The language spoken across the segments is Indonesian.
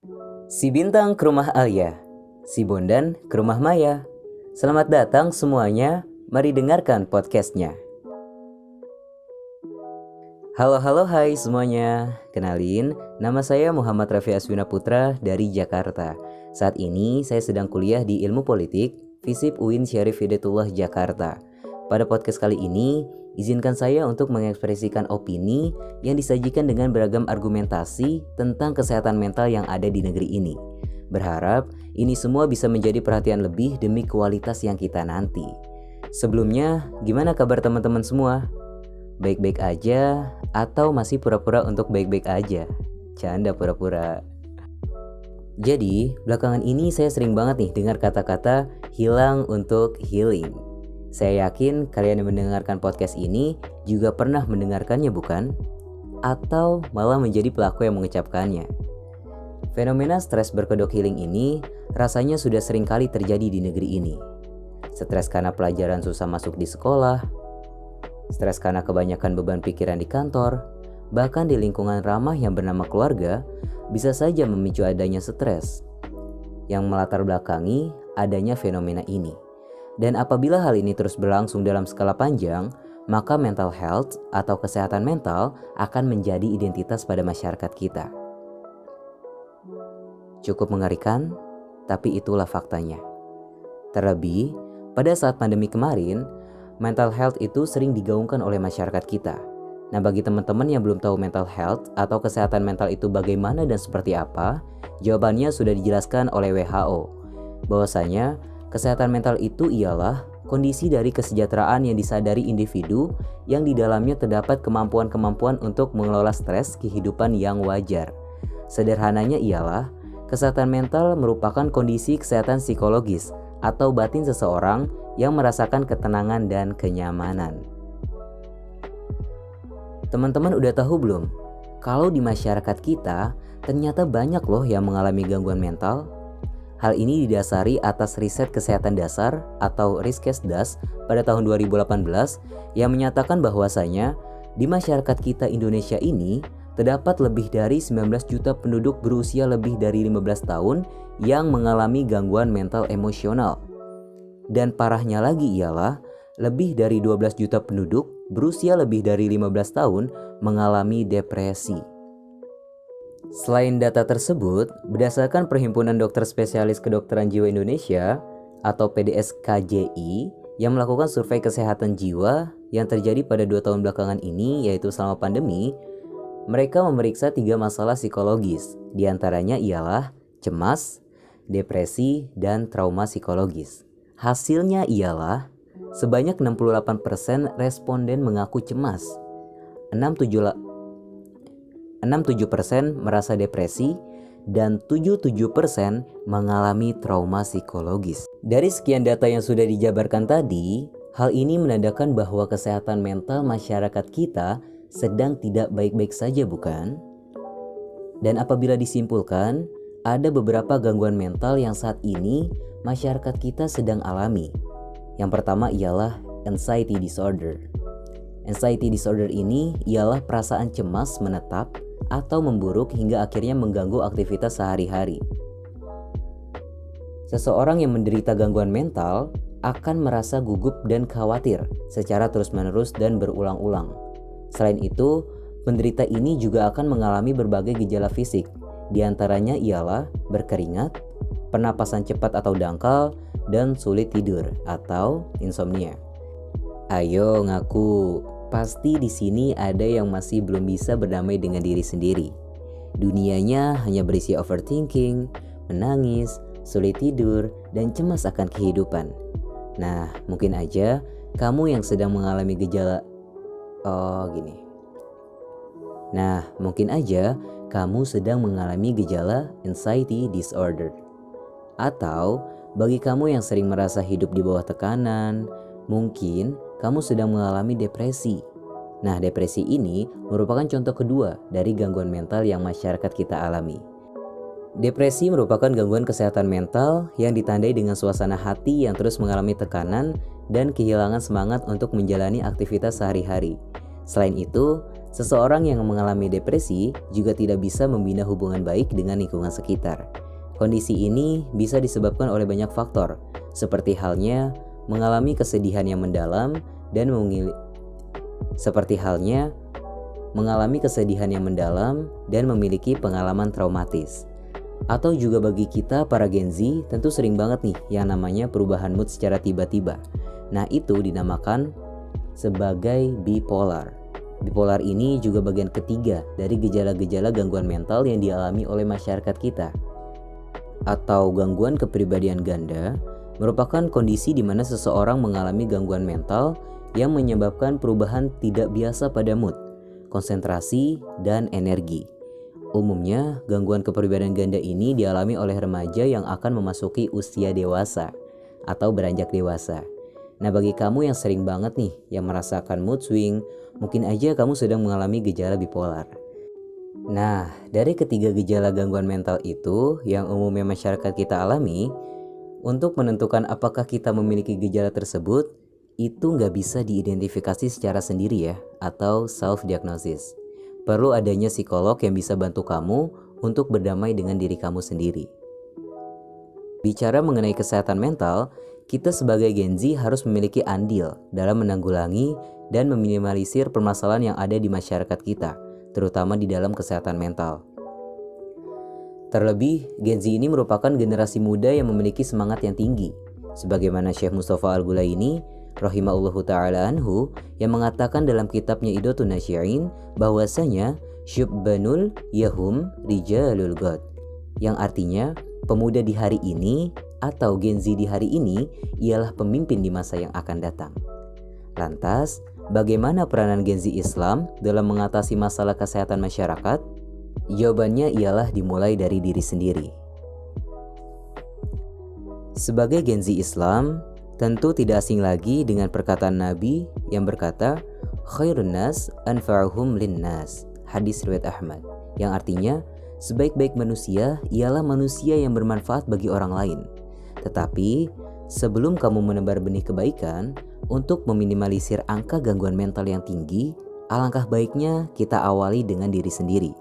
Si Bintang ke rumah Alia, si Bondan ke rumah Maya. Selamat datang semuanya, mari dengarkan podcastnya. Halo hai semuanya, kenalin nama saya Muhammad Raffi Aswina Putra dari Jakarta. Saat ini saya sedang kuliah di Ilmu Politik, FISIP UIN Syarif Hidayatullah Jakarta. Pada podcast kali ini, izinkan saya untuk mengekspresikan opini yang disajikan dengan beragam argumentasi tentang kesehatan mental yang ada di negeri ini. Berharap ini semua bisa menjadi perhatian lebih demi kualitas yang kita nanti. Sebelumnya, gimana kabar teman-teman semua? Baik-baik aja atau masih pura-pura untuk baik-baik aja? Canda pura-pura. Jadi, belakangan ini saya sering banget nih dengar kata-kata hilang untuk healing. Saya yakin kalian yang mendengarkan podcast ini juga pernah mendengarkannya, bukan? Atau malah menjadi pelaku yang mengucapkannya. Fenomena stres berkedok healing ini rasanya sudah sering kali terjadi di negeri ini. Stres karena pelajaran susah masuk di sekolah, stres karena kebanyakan beban pikiran di kantor, bahkan di lingkungan ramah yang bernama keluarga, bisa saja memicu adanya stres yang melatar belakangi adanya fenomena ini. Dan apabila hal ini terus berlangsung dalam skala panjang, maka mental health atau kesehatan mental akan menjadi identitas pada masyarakat kita. Cukup mengerikan, tapi itulah faktanya. Terlebih, pada saat pandemi kemarin, mental health itu sering digaungkan oleh masyarakat kita. Nah, bagi teman-teman yang belum tahu mental health atau kesehatan mental itu bagaimana dan seperti apa, jawabannya sudah dijelaskan oleh WHO. Bahwasanya, kesehatan mental itu ialah kondisi dari kesejahteraan yang disadari individu yang di dalamnya terdapat kemampuan-kemampuan untuk mengelola stres kehidupan yang wajar. Sederhananya ialah, kesehatan mental merupakan kondisi kesehatan psikologis atau batin seseorang yang merasakan ketenangan dan kenyamanan. Teman-teman udah tahu belum? Kalau di masyarakat kita, ternyata banyak loh yang mengalami gangguan mental. Hal ini didasari atas riset kesehatan dasar atau Riskesdas pada tahun 2018 yang menyatakan bahwasanya di masyarakat kita Indonesia ini terdapat lebih dari 19 juta penduduk berusia lebih dari 15 tahun yang mengalami gangguan mental emosional. Dan parahnya lagi ialah lebih dari 12 juta penduduk berusia lebih dari 15 tahun mengalami depresi. Selain data tersebut, berdasarkan Perhimpunan Dokter Spesialis Kedokteran Jiwa Indonesia atau PDSKJI yang melakukan survei kesehatan jiwa yang terjadi pada 2 tahun belakangan ini, yaitu selama pandemi, mereka memeriksa 3 masalah psikologis, diantaranya ialah cemas, depresi, dan trauma psikologis. Hasilnya ialah sebanyak 68% responden mengaku cemas, 67% merasa depresi, dan 77% mengalami trauma psikologis. Dari sekian data yang sudah dijabarkan tadi, hal ini menandakan bahwa kesehatan mental masyarakat kita sedang tidak baik-baik saja, bukan? Dan apabila disimpulkan, ada beberapa gangguan mental yang saat ini masyarakat kita sedang alami. Yang pertama ialah anxiety disorder. Anxiety disorder ini ialah perasaan cemas menetap atau memburuk hingga akhirnya mengganggu aktivitas sehari-hari. Seseorang yang menderita gangguan mental akan merasa gugup dan khawatir secara terus-menerus dan berulang-ulang. Selain itu, penderita ini juga akan mengalami berbagai gejala fisik. Di antaranya ialah berkeringat, pernapasan cepat atau dangkal, dan sulit tidur atau insomnia. Ayo ngaku, pasti di sini ada yang masih belum bisa berdamai dengan diri sendiri. Dunianya hanya berisi overthinking, menangis, sulit tidur, dan cemas akan kehidupan. Nah, mungkin aja kamu yang sedang mengalami gejala anxiety disorder. Atau bagi kamu yang sering merasa hidup di bawah tekanan, mungkin kamu sedang mengalami depresi. Nah, depresi ini merupakan contoh kedua dari gangguan mental yang masyarakat kita alami. Depresi merupakan gangguan kesehatan mental yang ditandai dengan suasana hati yang terus mengalami tekanan dan kehilangan semangat untuk menjalani aktivitas sehari-hari. Selain itu, Seseorang yang mengalami depresi juga tidak bisa membina hubungan baik dengan lingkungan sekitar. Kondisi ini bisa disebabkan oleh banyak faktor, seperti halnya mengalami kesedihan yang mendalam dan memiliki pengalaman traumatis. Atau juga bagi kita para Gen Z tentu sering banget nih yang namanya perubahan mood secara tiba-tiba. Nah, itu dinamakan sebagai bipolar. Bipolar ini juga bagian ketiga dari gejala-gejala gangguan mental yang dialami oleh masyarakat kita. Atau gangguan kepribadian ganda merupakan kondisi di mana seseorang mengalami gangguan mental yang menyebabkan perubahan tidak biasa pada mood, konsentrasi, dan energi. Umumnya, gangguan kepribadian ganda ini dialami oleh remaja yang akan memasuki usia dewasa atau beranjak dewasa. Nah, bagi kamu yang sering banget nih yang merasakan mood swing, mungkin aja kamu sedang mengalami gejala bipolar. Nah, dari ketiga gejala gangguan mental itu yang umumnya masyarakat kita alami, untuk menentukan apakah kita memiliki gejala tersebut, itu nggak bisa diidentifikasi secara sendiri ya, atau self-diagnosis. Perlu adanya psikolog yang bisa bantu kamu untuk berdamai dengan diri kamu sendiri. Bicara mengenai kesehatan mental, kita sebagai Gen Z harus memiliki andil dalam menanggulangi dan meminimalisir permasalahan yang ada di masyarakat kita, terutama di dalam kesehatan mental. Terlebih, Gen Z ini merupakan generasi muda yang memiliki semangat yang tinggi. Sebagaimana Syekh Mustafa Al-Gulaini, rahimahullahu ta'ala anhu, yang mengatakan dalam kitabnya Idotun Nasyi'in bahwasanya syubbanul yahum rijalul god, yang artinya pemuda di hari ini atau Gen Z di hari ini ialah pemimpin di masa yang akan datang. Lantas, bagaimana peranan Gen Z Islam dalam mengatasi masalah kesehatan masyarakat? Jawabannya ialah dimulai dari diri sendiri. Sebagai Gen Z Islam, tentu tidak asing lagi dengan perkataan Nabi yang berkata, "Khairun nas anfa'uhum linnas." Hadis riwayat Ahmad, yang artinya sebaik-baik manusia ialah manusia yang bermanfaat bagi orang lain. Tetapi, sebelum kamu menebar benih kebaikan, untuk meminimalisir angka gangguan mental yang tinggi, alangkah baiknya kita awali dengan diri sendiri.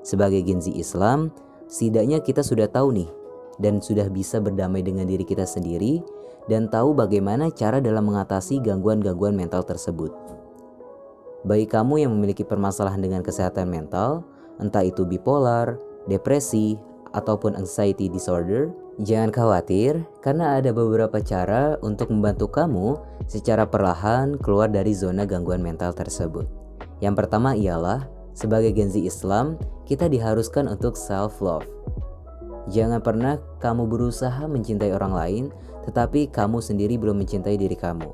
Sebagai Gen Z Islam, setidaknya kita sudah tahu nih, dan sudah bisa berdamai dengan diri kita sendiri, dan tahu bagaimana cara dalam mengatasi gangguan-gangguan mental tersebut. Bagi kamu yang memiliki permasalahan dengan kesehatan mental, entah itu bipolar, depresi, ataupun anxiety disorder, jangan khawatir karena ada beberapa cara untuk membantu kamu secara perlahan keluar dari zona gangguan mental tersebut. Yang pertama ialah, sebagai Gen Z Islam, kita diharuskan untuk self-love. Jangan pernah kamu berusaha mencintai orang lain, tetapi kamu sendiri belum mencintai diri kamu.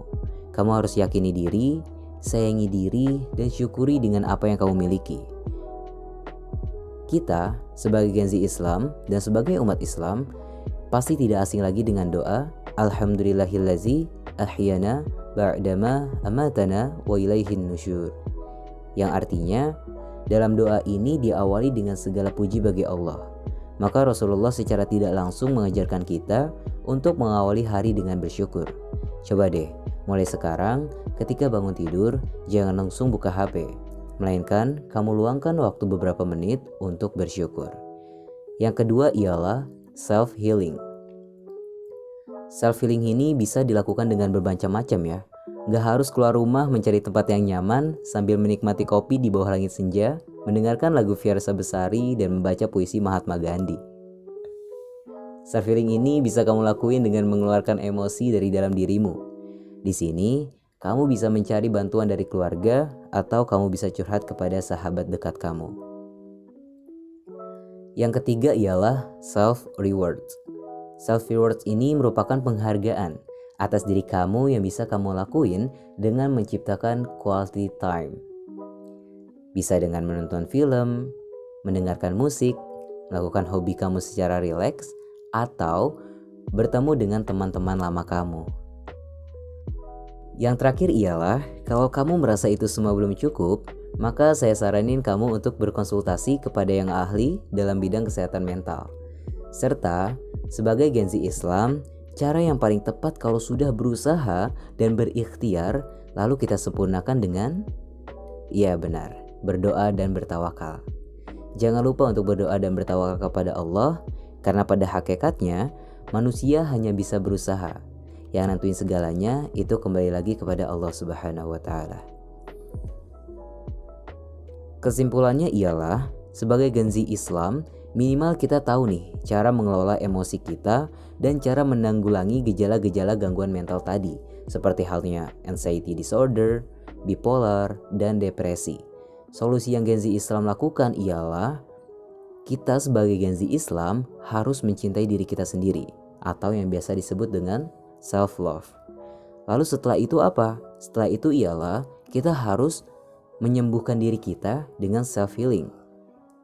Kamu harus yakini diri, sayangi diri, dan syukuri dengan apa yang kamu miliki. Kita, sebagai Gen Z Islam dan sebagai umat Islam, pasti tidak asing lagi dengan doa Alhamdulillahillazi ahyana ba'dama amatana wa ilaihin nusyur, yang artinya dalam doa ini diawali dengan segala puji bagi Allah. Maka Rasulullah secara tidak langsung mengajarkan kita untuk mengawali hari dengan bersyukur. Coba deh, mulai sekarang ketika bangun tidur jangan langsung buka HP, melainkan kamu luangkan waktu beberapa menit untuk bersyukur. Yang kedua ialah self-healing. Self-healing ini bisa dilakukan dengan bermacam-macam ya. Gak harus keluar rumah mencari tempat yang nyaman sambil menikmati kopi di bawah langit senja, mendengarkan lagu Fiersa Besari, dan membaca puisi Mahatma Gandhi. Self-healing ini bisa kamu lakuin dengan mengeluarkan emosi dari dalam dirimu. Di sini, kamu bisa mencari bantuan dari keluarga atau kamu bisa curhat kepada sahabat dekat kamu. Yang ketiga ialah self-reward. Self-reward ini merupakan penghargaan atas diri kamu yang bisa kamu lakuin dengan menciptakan quality time. Bisa dengan menonton film, mendengarkan musik, melakukan hobi kamu secara rileks, atau bertemu dengan teman-teman lama kamu. Yang terakhir ialah, kalau kamu merasa itu semua belum cukup, maka saya saranin kamu untuk berkonsultasi kepada yang ahli dalam bidang kesehatan mental. Serta, sebagai Gen Z Islam, cara yang paling tepat kalau sudah berusaha dan berikhtiar, lalu kita sempurnakan dengan, ya benar, berdoa dan bertawakal. Jangan lupa untuk berdoa dan bertawakal kepada Allah, karena pada hakikatnya manusia hanya bisa berusaha. Yang nentuin segalanya itu kembali lagi kepada Allah Subhanahu wa Ta'ala. Kesimpulannya ialah, sebagai Gen Z Islam, minimal kita tahu nih cara mengelola emosi kita dan cara menanggulangi gejala-gejala gangguan mental tadi, seperti halnya anxiety disorder, bipolar, dan depresi. Solusi yang Gen Z Islam lakukan ialah kita sebagai Gen Z Islam harus mencintai diri kita sendiri, atau yang biasa disebut dengan self-love. Lalu setelah itu apa? Setelah itu ialah kita harus menyembuhkan diri kita dengan self-healing,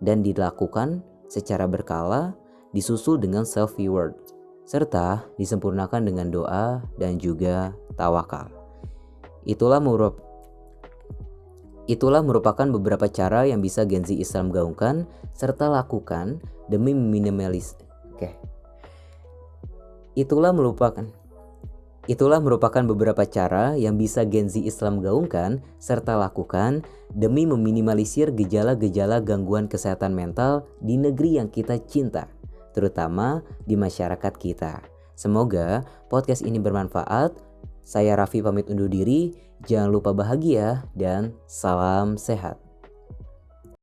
dan dilakukan secara berkala, disusul dengan self-reward, serta disempurnakan dengan doa dan juga tawakal. Itulah merupakan beberapa cara yang bisa Gen Z Islam gaungkan serta lakukan demi Itulah merupakan beberapa cara yang bisa Gen Z Islam gaungkan serta lakukan demi meminimalisir gejala-gejala gangguan kesehatan mental di negeri yang kita cinta, terutama di masyarakat kita. Semoga podcast ini bermanfaat. Saya Raffi pamit undur diri. Jangan lupa bahagia dan salam sehat.